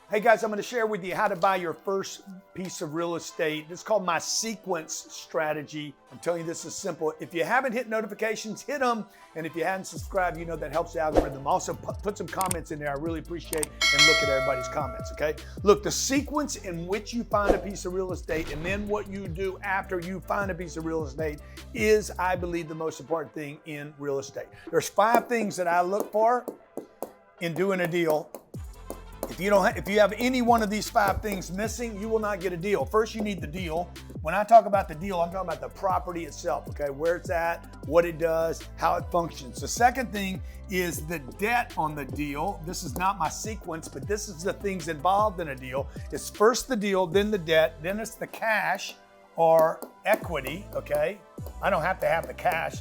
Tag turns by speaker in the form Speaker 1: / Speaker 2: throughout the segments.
Speaker 1: Hey guys, I'm going to share with you how to buy your first piece of real estate. This is called my sequence strategy. I'm telling you, this is simple. If you haven't hit notifications, hit them. And if you haven't subscribed, you know that helps the algorithm. Also, put some comments in there. I really appreciate and look at everybody's comments, okay? Look, the sequence in which you find a piece of real estate and then what you do after you find a piece of real estate is, I believe, the most important thing in real estate. There's 5 things that I look for in doing a deal. If you have any one of these 5 things missing, you will not get a deal. First, you need the deal. When I talk about the deal, I'm talking about the property itself, okay? Where it's at, what it does, how it functions. The second thing is the debt on the deal. This is not my sequence, but this is the things involved in a deal. It's first the deal, then the debt, then it's the cash or equity, okay? I don't have to have the cash.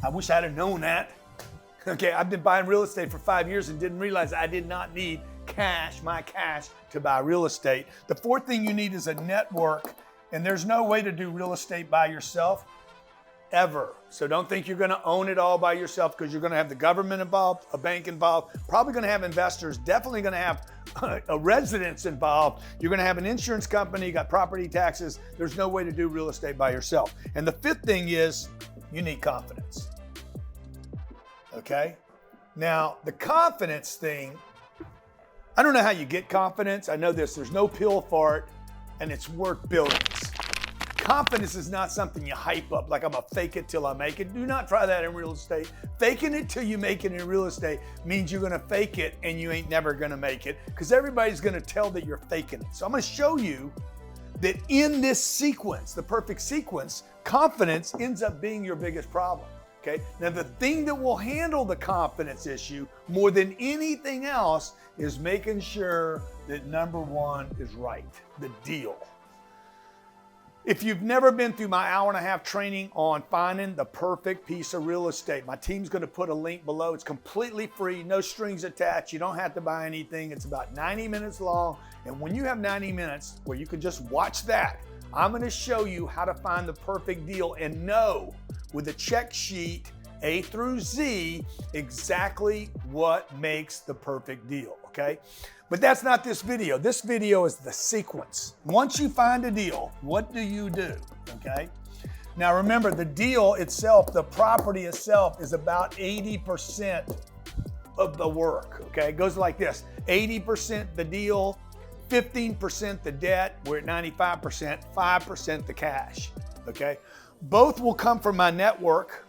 Speaker 1: I wish I'd have known that. Okay, I've been buying real estate for 5 years and didn't realize I did not need my cash to buy real estate. The fourth thing you need is a network, and there's no way to do real estate by yourself ever. So don't think you're going to own it all by yourself, because you're going to have the government involved, a bank involved, probably going to have investors, definitely going to have a residents involved. You're going to have an insurance company, you got property taxes. There's no way to do real estate by yourself. And the fifth thing is you need confidence. Okay? Now, the confidence thing, I don't know how you get confidence. I know this, there's no pill for it, and it's worth billions. Confidence is not something you hype up, like I'm gonna fake it till I make it. Do not try that in real estate. Faking it till you make it in real estate means you're gonna fake it and you ain't never gonna make it, because everybody's gonna tell that you're faking it. So I'm gonna show you that in this sequence, the perfect sequence, confidence ends up being your biggest problem. Okay. Now, the thing that will handle the confidence issue more than anything else is making sure that number one is right, the deal. If you've never been through my hour-and-a-half training on finding the perfect piece of real estate, my team's going to put a link below. It's completely free, no strings attached. You don't have to buy anything. It's about 90 minutes long. And when you have 90 minutes where you can just watch that, I'm going to show you how to find the perfect deal and know with a check sheet, A through Z, exactly what makes the perfect deal, okay? But that's not this video. This video is the sequence. Once you find a deal, what do? Okay? Now remember, the deal itself, the property itself, is about 80% of the work, okay? It goes like this: 80% the deal, 15% the debt, we're at 95%, 5% the cash, okay? Both will come from my network,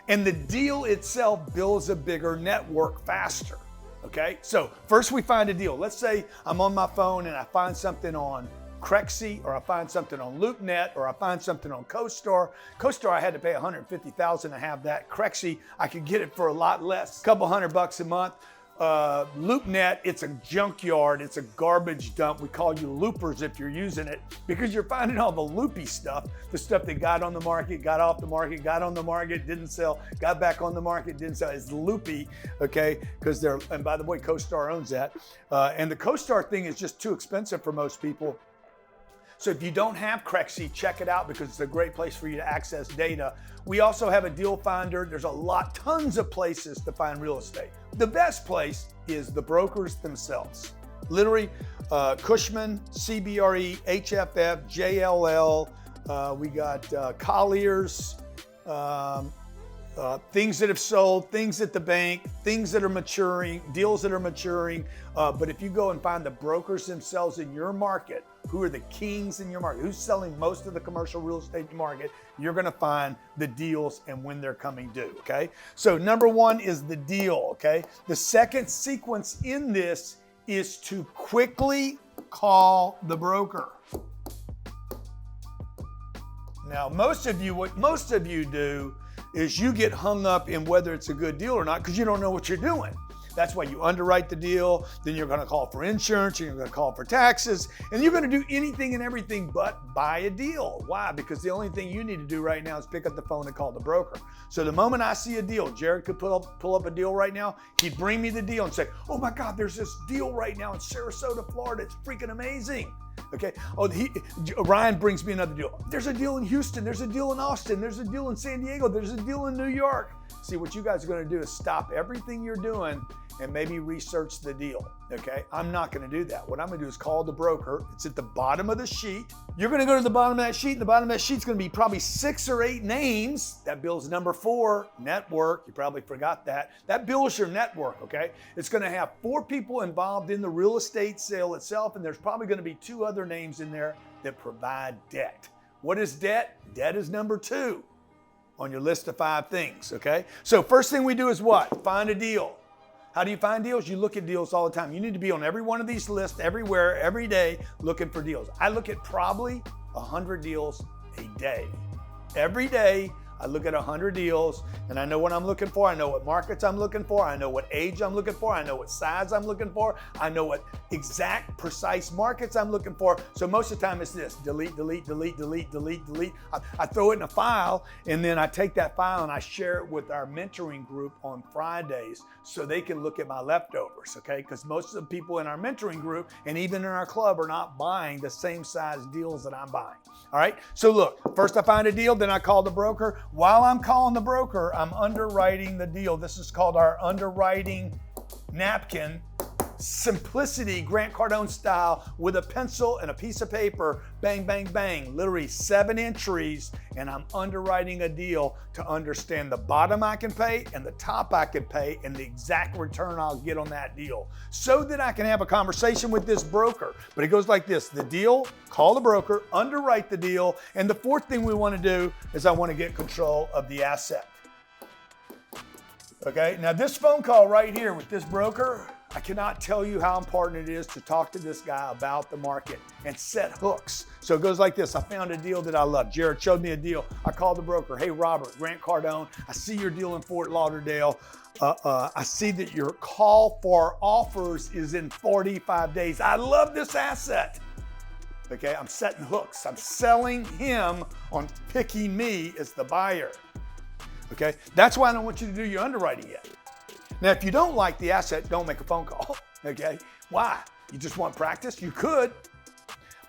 Speaker 1: and the deal itself builds a bigger network faster, okay? So first we find a deal. Let's say I'm on my phone and I find something on Crexy, or I find something on LoopNet, or I find something on CoStar. CoStar, I had to pay $150,000 to have that. Crexy, I could get it for a lot less, a couple $100 a month. LoopNet, it's a junkyard, it's a garbage dump. We call you loopers if you're using it, because you're finding all the loopy stuff, the stuff that got on the market, got off the market, got on the market, didn't sell, got back on the market, didn't sell. It's loopy, okay? Because and by the way, CoStar owns that. And the CoStar thing is just too expensive for most people. So if you don't have Crexy, check it out, because it's a great place for you to access data. We also have a deal finder. There's tons of places to find real estate. The best place is the brokers themselves. Literally, Cushman, CBRE, HFF, JLL, we got Colliers, things that have sold, things at the bank, things that are maturing, deals that are maturing. But if you go and find the brokers themselves in your market, who are the kings in your market, who's selling most of the commercial real estate market, you're gonna find the deals and when they're coming due, okay? So number one is the deal, okay? The second sequence in this is to quickly call the broker. Now, what most of you do is you get hung up in whether it's a good deal or not, because you don't know what you're doing. That's why you underwrite the deal, then you're gonna call for insurance, and you're gonna call for taxes, and you're gonna do anything and everything but buy a deal. Why? Because the only thing you need to do right now is pick up the phone and call the broker. So the moment I see a deal, Jared could pull up a deal right now, he'd bring me the deal and say, oh my God, there's this deal right now in Sarasota, Florida, it's freaking amazing. Okay. Oh, Ryan brings me another deal. There's a deal in Houston. There's a deal in Austin. There's a deal in San Diego. There's a deal in New York. See, what you guys are going to do is stop everything you're doing and maybe research the deal, okay? I'm not gonna do that. What I'm gonna do is call the broker. It's at the bottom of the sheet. You're gonna go to the bottom of that sheet, and the bottom of that sheet's gonna be probably 6 or 8 names. That bill's number 4, network. You probably forgot that. That bill's your network, okay? It's gonna have 4 people involved in the real estate sale itself, and there's probably gonna be 2 other names in there that provide debt. What is debt? Debt is number 2 on your list of 5 things, okay? So first thing we do is what? Find a deal. How do you find deals? You look at deals all the time. You need to be on every one of these lists, everywhere, every day, looking for deals. I look at probably 100 deals a day. Every day, I look at 100 deals, and I know what I'm looking for. I know what markets I'm looking for. I know what age I'm looking for. I know what size I'm looking for. I know what exact, precise markets I'm looking for. So most of the time it's this: delete, delete, delete, delete, delete, delete. I throw it in a file, and then I take that file and I share it with our mentoring group on Fridays so they can look at my leftovers, okay? Because most of the people in our mentoring group and even in our club are not buying the same size deals that I'm buying. All right, so look, first I find a deal, then I call the broker. While I'm calling the broker, I'm underwriting the deal. This is called our underwriting napkin. Simplicity, Grant Cardone style, with a pencil and a piece of paper, bang, bang, bang, literally 7 entries, and I'm underwriting a deal to understand the bottom I can pay and the top I can pay and the exact return I'll get on that deal so that I can have a conversation with this broker. But it goes like this: the deal, call the broker, underwrite the deal, and the 4th thing we want to do is I want to get control of the asset. Okay, now this phone call right here with this broker, I cannot tell you how important it is to talk to this guy about the market and set hooks. So it goes like this: I found a deal that I love. Jared showed me a deal. I called the broker. Hey, Robert, Grant Cardone, I see your deal in Fort Lauderdale. I see that your call for offers is in 45 days. I love this asset. Okay, I'm setting hooks. I'm selling him on picking me as the buyer. Okay, that's why I don't want you to do your underwriting yet. Now, if you don't like the asset, don't make a phone call, okay? Why? You just want practice? You could,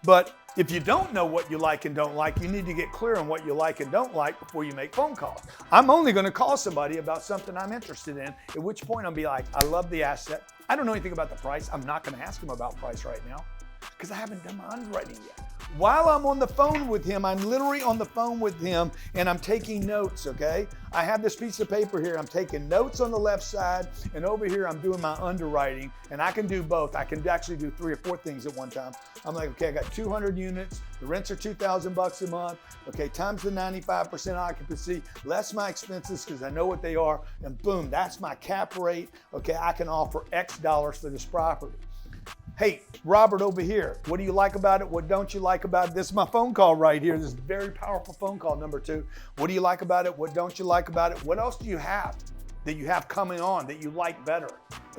Speaker 1: but if you don't know what you like and don't like, you need to get clear on what you like and don't like before you make phone calls. I'm only gonna call somebody about something I'm interested in, at which point I'll be like, I love the asset. I don't know anything about the price. I'm not gonna ask him about price right now because I haven't done my underwriting yet. While I'm on the phone with him, I'm literally on the phone with him and I'm taking notes, okay? I have this piece of paper here. I'm taking notes on the left side, and over here I'm doing my underwriting, and I can do both. I can actually do 3 or 4 things at one time. I'm like, okay, I got 200 units. The rents are $2,000 a month. Okay, times the 95% occupancy, less my expenses because I know what they are, and boom, that's my cap rate. Okay, I can offer X dollars for this property. Hey, Robert over here, what do you like about it? What don't you like about it? This is my phone call right here. This is a very powerful phone call, number 2. What do you like about it? What don't you like about it? What else do you have that you have coming on that you like better?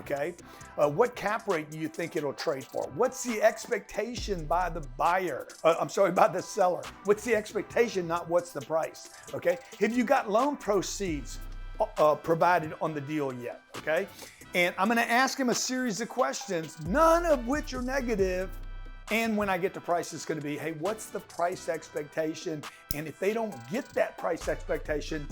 Speaker 1: Okay. What cap rate do you think it'll trade for? What's the expectation by the buyer? By the seller. What's the expectation, not what's the price? Okay. Have you got loan proceeds provided on the deal yet? Okay. And I'm gonna ask him a series of questions, none of which are negative. And when I get to price, it's gonna be, hey, what's the price expectation? And if they don't get that price expectation,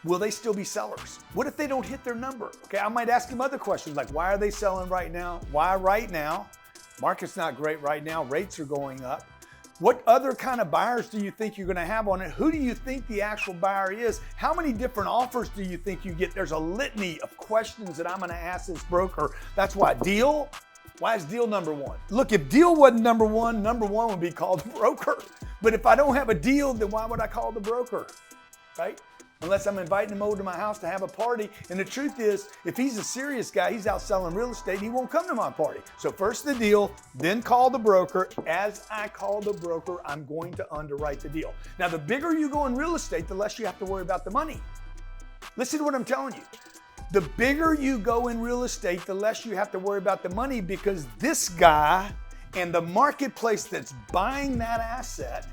Speaker 1: will they still be sellers? What if they don't hit their number? Okay, I might ask him other questions like, why are they selling right now? Why right now? Market's not great right now, rates are going up. What other kind of buyers do you think you're gonna have on it? Who do you think the actual buyer is? How many different offers do you think you get? There's a litany of questions that I'm gonna ask this broker. That's why deal, why is deal number 1? Look, if deal wasn't number 1 would be called the broker. But if I don't have a deal, then why would I call the broker, right? Unless I'm inviting him over to my house to have a party. And the truth is, if he's a serious guy, he's out selling real estate, he won't come to my party. So first the deal, then call the broker. As I call the broker, I'm going to underwrite the deal. Now, the bigger you go in real estate, the less you have to worry about the money. Listen to what I'm telling you. The bigger you go in real estate, the less you have to worry about the money, because this guy and the marketplace that's buying that asset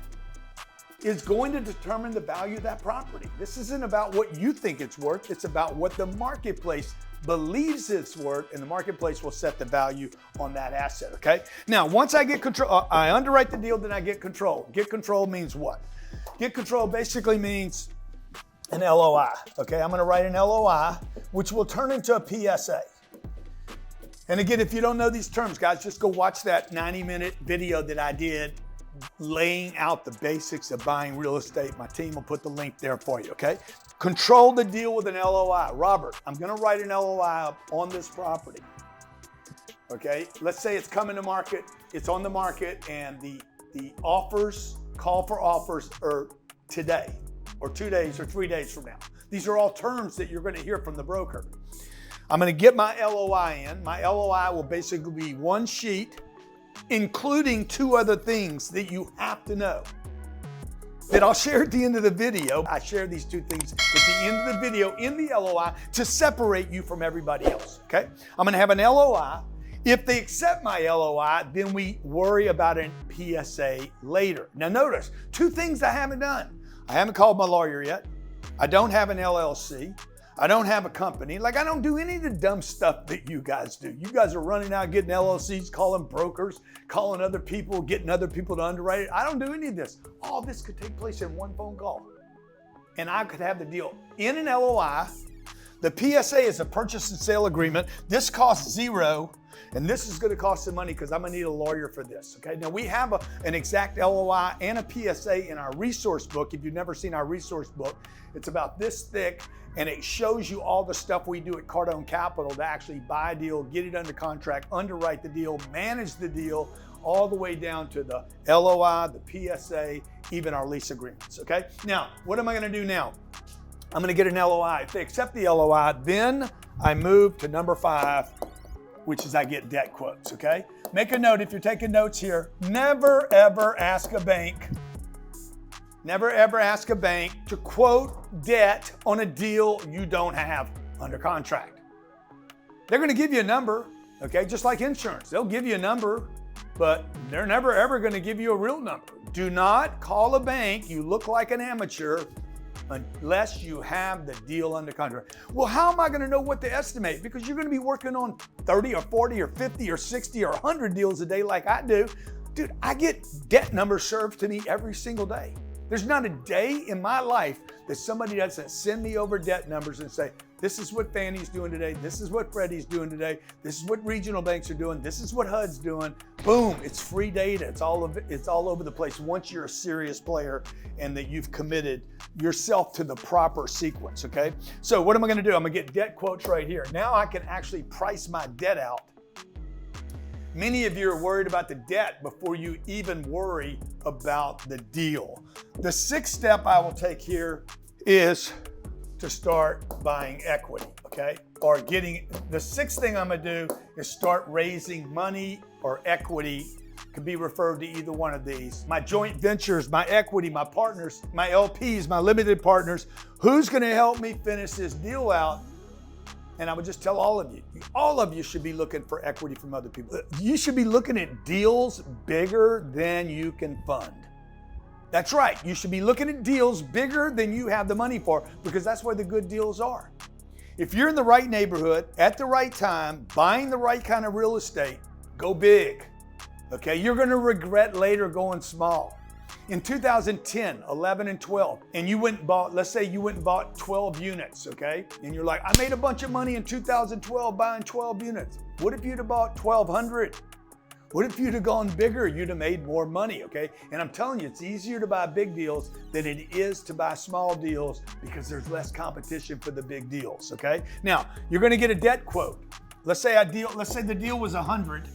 Speaker 1: is going to determine the value of that property. This isn't about what you think it's worth. It's about what the marketplace believes it's worth, and the marketplace will set the value on that asset, okay? Now, once I get control, I underwrite the deal, then I get control. Get control means what? Get control basically means an LOI, okay? I'm gonna write an LOI which will turn into a PSA. And again, if you don't know these terms, guys, just go watch that 90-minute video that I did laying out the basics of buying real estate. My team will put the link there for you, okay? Control the deal with an LOI. Robert, I'm gonna write an LOI up on this property, okay? Let's say it's coming to market, it's on the market, and the offers, call for offers are today, or 2 days, or 3 days from now. These are all terms that you're gonna hear from the broker. I'm gonna get my LOI in. My LOI will basically be one sheet, including 2 other things that you have to know that I'll share at the end of the video. I share these 2 things at the end of the video in the LOI to separate you from everybody else, okay? I'm gonna have an LOI. If they accept my LOI, then we worry about a PSA later. Now notice, 2 things I haven't done. I haven't called my lawyer yet. I don't have an LLC. I don't have a company. Like, I don't do any of the dumb stuff that you guys do. You guys are running out, getting LLCs, calling brokers, calling other people, getting other people to underwrite it. I don't do any of this. All this could take place in one phone call. And I could have the deal in an LOI. The PSA is a purchase and sale agreement. This costs $0, and this is gonna cost some money because I'm gonna need a lawyer for this, okay? Now, we have an exact LOI and a PSA in our resource book. If you've never seen our resource book, it's about this thick, and it shows you all the stuff we do at Cardone Capital to actually buy a deal, get it under contract, underwrite the deal, manage the deal, all the way down to the LOI, the PSA, even our lease agreements, okay? Now, what am I gonna do now? I'm gonna get an LOI. If they accept the LOI, then I move to number 5, which is I get debt quotes, okay? Make a note if you're taking notes here. Never ever ask a bank to quote debt on a deal you don't have under contract. They're gonna give you a number, okay? Just like insurance, they'll give you a number, but they're never ever gonna give you a real number. Do not call a bank, you look like an amateur, unless you have the deal under contract. Well, how am I gonna know what to estimate? Because you're gonna be working on 30 or 40 or 50 or 60 or 100 deals a day like I do. Dude, I get debt numbers served to me every single day. There's not a day in my life that somebody doesn't send me over debt numbers and say, this is what Fannie's doing today, this is what Freddie's doing today, this is what regional banks are doing, this is what HUD's doing. Boom, it's free data. It's all over the place once you're a serious player and that you've committed yourself to the proper sequence, okay? So what am I gonna do? I'm gonna get debt quotes right here. Now I can actually price my debt out. Many of you are worried about the debt before you even worry about the deal. The 6th step I will take here is to start buying equity, okay? Or the 6th thing I'm gonna do is start raising money or equity. Could be referred to either one of these. My joint ventures, my equity, my partners, my LPs, my limited partners. Who's gonna help me finish this deal out? And I would just tell all of you should be looking for equity from other people. You should be looking at deals bigger than you can fund. That's right, you should be looking at deals bigger than you have the money for, because that's where the good deals are. If you're in the right neighborhood, at the right time, buying the right kind of real estate, go big, okay? You're gonna regret later going small. In 2010, 11, and 12, and you went and bought, let's say you went and bought 12 units, okay? And you're like, I made a bunch of money in 2012 buying 12 units. What if you'd have bought 1,200? What if you'd have gone bigger? You'd have made more money, okay? And I'm telling you, it's easier to buy big deals than it is to buy small deals because there's less competition for the big deals, okay? Now, you're gonna get a debt quote. Let's say the deal was 100,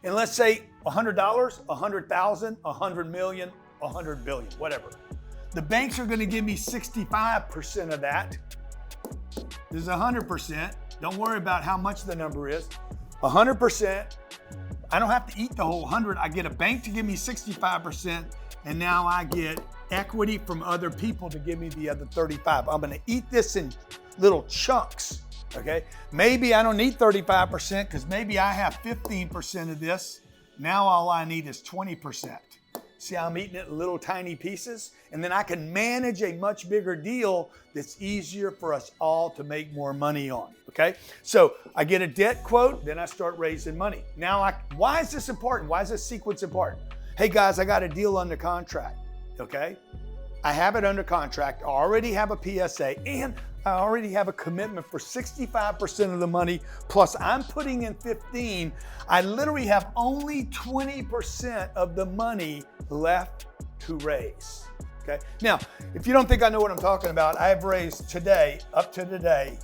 Speaker 1: and let's say $100, 100,000, 100 million, 100 billion, whatever. The banks are gonna give me 65% of that. This is 100%. Don't worry about how much the number is. 100%. I don't have to eat the whole 100. I get a bank to give me 65%, and now I get equity from other people to give me the other 35. I'm gonna eat this in little chunks, okay? Maybe I don't need 35% because maybe I have 15% of this. Now all I need is 20%. See how I'm eating it in little tiny pieces? And then I can manage a much bigger deal that's easier for us all to make more money on, okay? So I get a debt quote, then I start raising money. Now, why is this important? Why is this sequence important? Hey guys, I got a deal under contract, okay? I have it under contract, I already have a PSA, and I already have a commitment for 65% of the money, plus I'm putting in 15. I literally have only 20% of the money left to raise. Okay. Now, if you don't think I know what I'm talking about, I've raised today, up to today,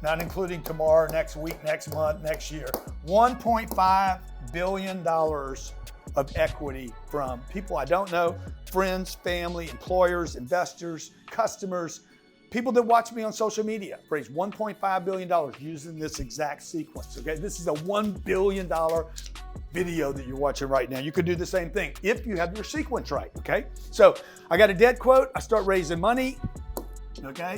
Speaker 1: not including tomorrow, next week, next month, next year, $1.5 billion of equity from people I don't know, friends, family, employers, investors, customers, people that watch me on social media. Raised $1.5 billion using this exact sequence, okay? This is a $1 billion video that you're watching right now. You could do the same thing if you have your sequence right, okay? So I got a dead quote, I start raising money, okay?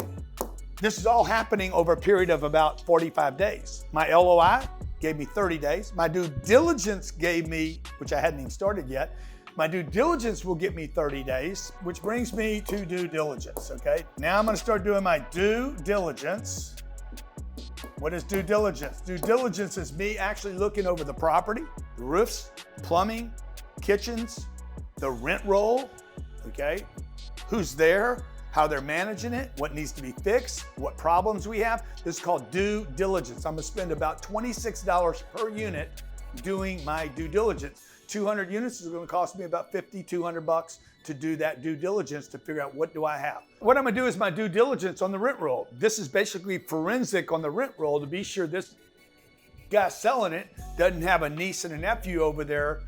Speaker 1: This is all happening over a period of about 45 days. My LOI gave me 30 days. My due diligence gave me, which I hadn't even started yet, my due diligence will get me 30 days, which brings me to due diligence, okay? Now I'm gonna start doing my due diligence. What is due diligence? Due diligence is me actually looking over the property, the roofs, plumbing, kitchens, the rent roll, okay? Who's there, how they're managing it, what needs to be fixed, what problems we have. This is called due diligence. I'm gonna spend about $26 per unit doing my due diligence. 200 units is gonna cost me about $50, $200 to do that due diligence to figure out what do I have. What I'm gonna do is my due diligence on the rent roll. This is basically forensic on the rent roll to be sure this guy selling it doesn't have a niece and a nephew over there,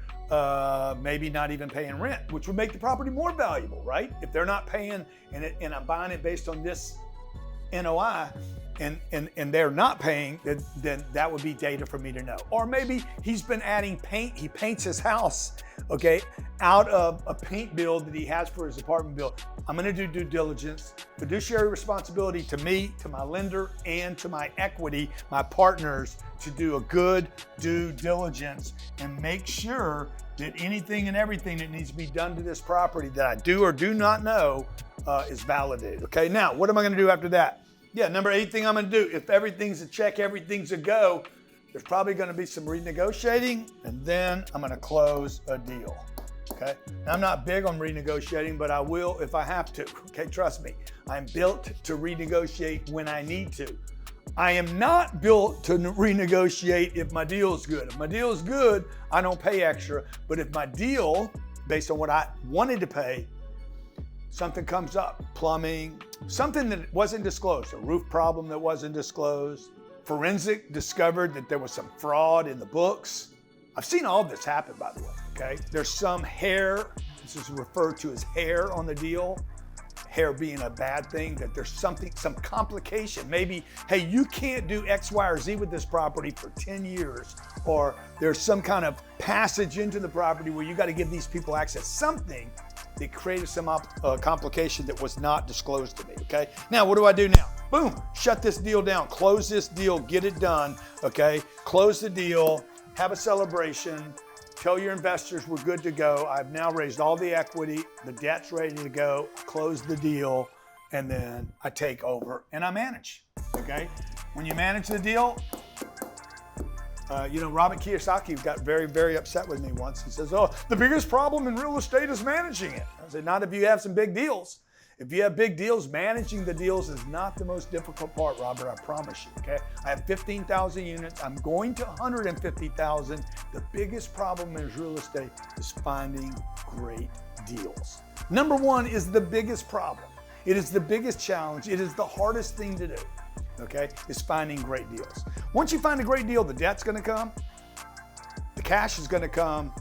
Speaker 1: maybe not even paying rent, which would make the property more valuable, right? If they're not paying and I'm buying it based on this NOI, and they're not paying, then that would be data for me to know. Or maybe he's been adding paint, he paints his house, okay, out of a paint bill that he has for his apartment bill. I'm gonna do due diligence, fiduciary responsibility to me, to my lender, and to my equity, my partners, to do a good due diligence and make sure that anything and everything that needs to be done to this property that I do or do not know is validated, okay? Now, what am I gonna do after that? Yeah, number 8 thing I'm gonna do, if everything's a check, everything's a go, there's probably gonna be some renegotiating, and then I'm gonna close a deal, okay? Now, I'm not big on renegotiating, but I will if I have to, okay? Trust me, I'm built to renegotiate when I need to. I am not built to renegotiate if my deal's good. If my deal's good, I don't pay extra, but if my deal, based on what I wanted to pay, something comes up, plumbing, something that wasn't disclosed, a roof problem that wasn't disclosed, forensic discovered that there was some fraud in the books. I've seen all this happen, by the way, okay? There's some hair, this is referred to as hair on the deal, hair being a bad thing, that there's something, some complication. Maybe, hey, you can't do X, Y, or Z with this property for 10 years, or there's some kind of passage into the property where you got to give these people access, something that created some complication that was not disclosed to me, okay? Now, what do I do now? Boom, shut this deal down, close this deal, get it done, okay? Close the deal, have a celebration, tell your investors we're good to go. I've now raised all the equity, the debt's ready to go, close the deal, and then I take over and I manage, okay? When you manage the deal, Robert Kiyosaki got very, very upset with me once. He says, oh, the biggest problem in real estate is managing it. I said, not if you have some big deals. If you have big deals, managing the deals is not the most difficult part, Robert, I promise you, okay? I have 15,000 units. I'm going to 150,000. The biggest problem in real estate is finding great deals. Number 1 is the biggest problem. It is the biggest challenge. It is the hardest thing to do, okay, is finding great deals. Once you find a great deal, the debt's gonna come, the cash is gonna come,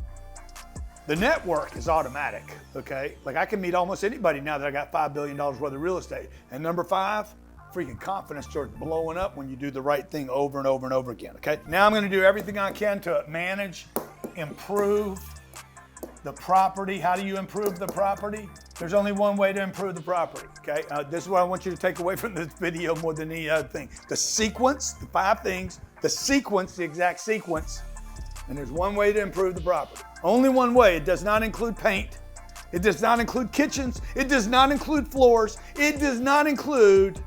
Speaker 1: the network is automatic, okay? Like I can meet almost anybody now that I got $5 billion worth of real estate. And number 5, freaking confidence starts blowing up when you do the right thing over and over and over again, okay? Now I'm gonna do everything I can to manage, improve the property. How do you improve the property? There's only one way to improve the property, okay? This is what I want you to take away from this video more than any other thing. The sequence, the 5 things, the sequence, the exact sequence, and there's one way to improve the property. Only one way. It does not include paint. It does not include kitchens. It does not include floors. It does not include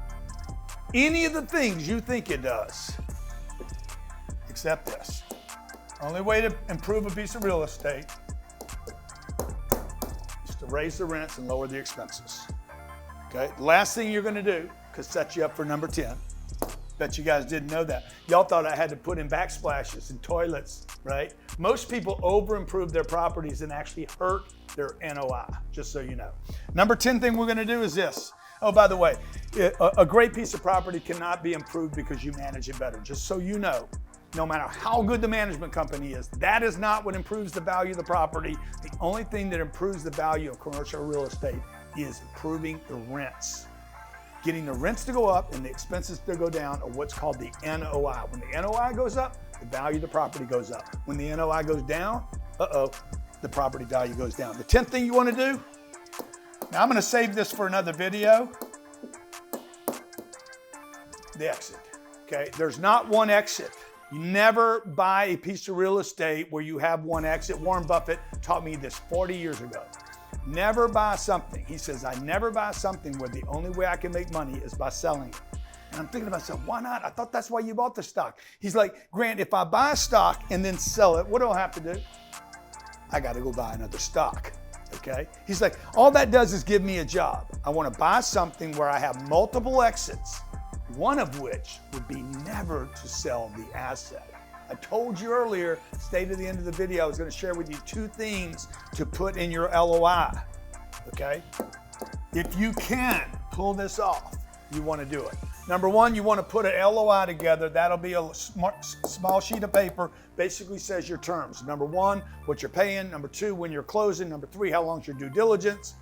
Speaker 1: any of the things you think it does, except this. Only way to improve a piece of real estate is to raise the rents and lower the expenses. Okay, the last thing you're gonna do, could set you up for number 10. Bet you guys didn't know that. Y'all thought I had to put in backsplashes and toilets, right? Most people over-improve their properties and actually hurt their NOI, just so you know. Number 10 thing we're gonna do is this. Oh, by the way, a great piece of property cannot be improved because you manage it better. Just so you know, no matter how good the management company is, that is not what improves the value of the property. The only thing that improves the value of commercial real estate is improving the rents. Getting the rents to go up and the expenses to go down are what's called the NOI. When the NOI goes up, the value of the property goes up. When the NOI goes down, the property value goes down. The 10th thing you want to do, now I'm going to save this for another video, the exit, okay? There's not one exit. You never buy a piece of real estate where you have one exit. Warren Buffett taught me this 40 years ago. Never buy something. He says, I never buy something where the only way I can make money is by selling it. And I'm thinking to myself, why not? I thought that's why you bought the stock. He's like, Grant, if I buy a stock and then sell it, what do I have to do? I got to go buy another stock, okay? He's like, all that does is give me a job. I want to buy something where I have multiple exits, one of which would be never to sell the asset. I told you earlier, stay to the end of the video, I was going to share with you 2 things to put in your LOI, okay? If you can pull this off, you want to do it. Number 1, you want to put an LOI together. That'll be a small sheet of paper, basically says your terms. Number 1, what you're paying. Number 2, when you're closing. Number 3, how long's your due diligence.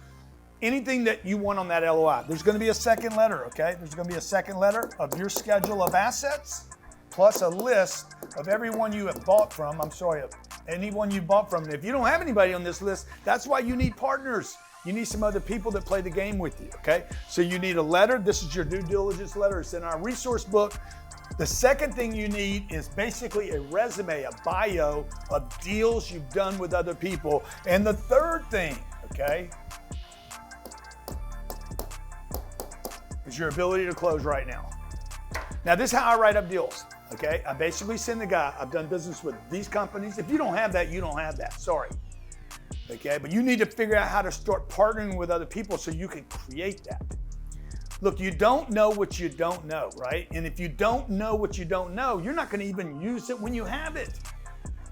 Speaker 1: Anything that you want on that LOI. There's going to be a second letter, okay? There's going to be a second letter of your schedule of assets, plus a list of everyone you have bought from. Anyone you bought from. And if you don't have anybody on this list, that's why you need partners. You need some other people that play the game with you, okay? So you need a letter. This is your due diligence letter. It's in our resource book. The second thing you need is basically a resume, a bio of deals you've done with other people. And the third thing, okay, is your ability to close right now. Now, this is how I write up deals. Okay, I basically send the guy, I've done business with these companies. If you don't have that, you don't have that, sorry. Okay, but you need to figure out how to start partnering with other people so you can create that. Look, you don't know what you don't know, right? And if you don't know what you don't know, you're not gonna even use it when you have it.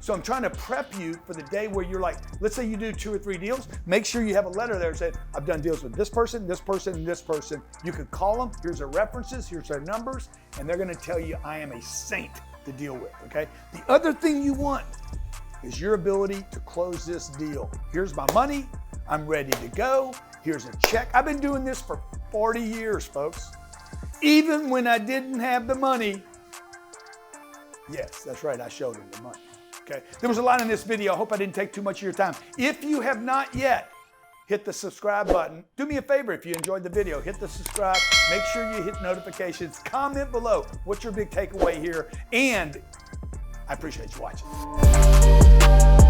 Speaker 1: So I'm trying to prep you for the day where you're like, let's say you do 2 or 3 deals, make sure you have a letter there that says, I've done deals with this person, and this person. You could call them, here's their references, here's their numbers, and they're gonna tell you I am a saint to deal with, okay? The other thing you want is your ability to close this deal. Here's my money, I'm ready to go, here's a check. I've been doing this for 40 years, folks. Even when I didn't have the money, yes, that's right, I showed them the money. Okay. There was a lot in this video. I hope I didn't take too much of your time. If you have not yet, hit the subscribe button. Do me a favor if you enjoyed the video, hit the subscribe. Make sure you hit notifications. Comment below what's your big takeaway here. And I appreciate you watching.